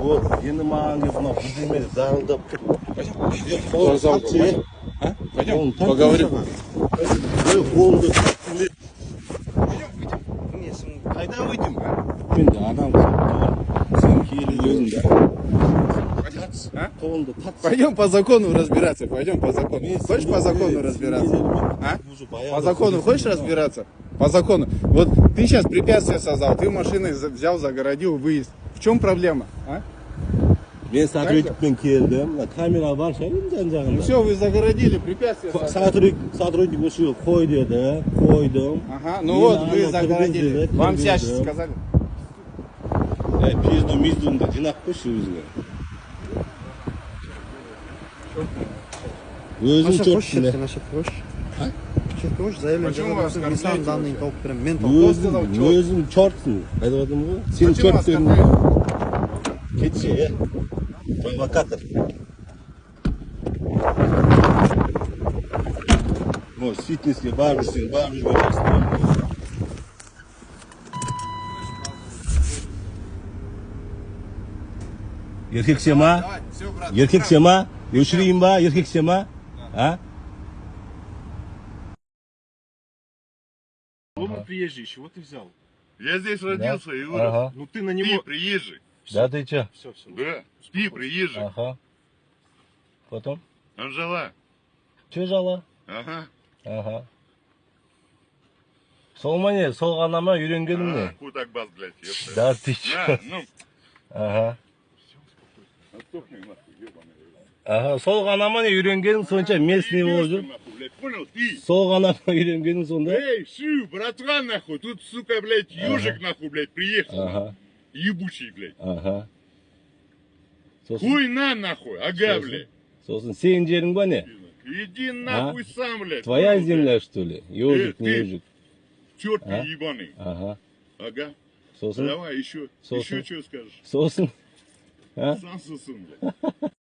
Вот, енді маған келіп мынау бірдеме зарылдап тұр. Пойдем, поговорим. Қолымды қайда өйтім? Енді адам сен келіп өзіңді. Қолымды татсы. Пойдем по закону разбираться, пойдем по закону. Хочешь по закону разбираться? А? По закону хочешь разбираться? По закону. Вот ты сейчас препятствие создал, ты машиной взял, загородил выезд. В чем проблема? А? Мен сотрудникпен келдім, камера бар шайым жан-жағында. Ну все, вы загородили, препятствие создали. Сотрудник осы қой деді, қойдым. Ага, ну вот вы загородили. Вам сейчас сказали? Пизду-миздуымды жинап қойшы өзіңе. Өзің чөптің. Почему вас оскорбляете? Өзің чортсың. Айтыватым ғой? Сен чорт дедің. Кетші, провокатор. Может, фитнеске барып жүрген. Еркексе ма? Еркексе ма? Өшірейін ба? Еркексе ма? А? Он приезжий, чего ты взял? Я здесь родился и вырос. Ага. Ну ты на него... Ты приезжий. Да ты че? Все, все. Да, ты приезжий. Ага. Потом? Анжела. Че жала? Ага. Ага. Сол ма не? Сол ғана ма үйренгенің не? Хуй так бас, блядь, ёпта. Да ты че? На, ну. Ага. Отступни, нахуй, ебаный. Ага. Сол ғана ма не үйренгенің сонша местный болып жүр? Нахуй, блядь, понял, ты? Сол ғана ма үйренгенің сонда? Эй, шу, братва, нахуй, тут, сука, блядь, ежик, нахуй, блядь, приехал. Ага. Ебучий, блядь. Ага. Хуй на, нахуй, ага, блядь. Сосын сен жерің ба не? Иди нахуй сам, блядь. Твоя понял, земля, что ли? Ежик, не ты. ежик. Черт ты А? ебаный. Ага. Ага. Сосын? Давай, еще Сосын. что скажешь? Сосын? А? Сам сосун, блядь.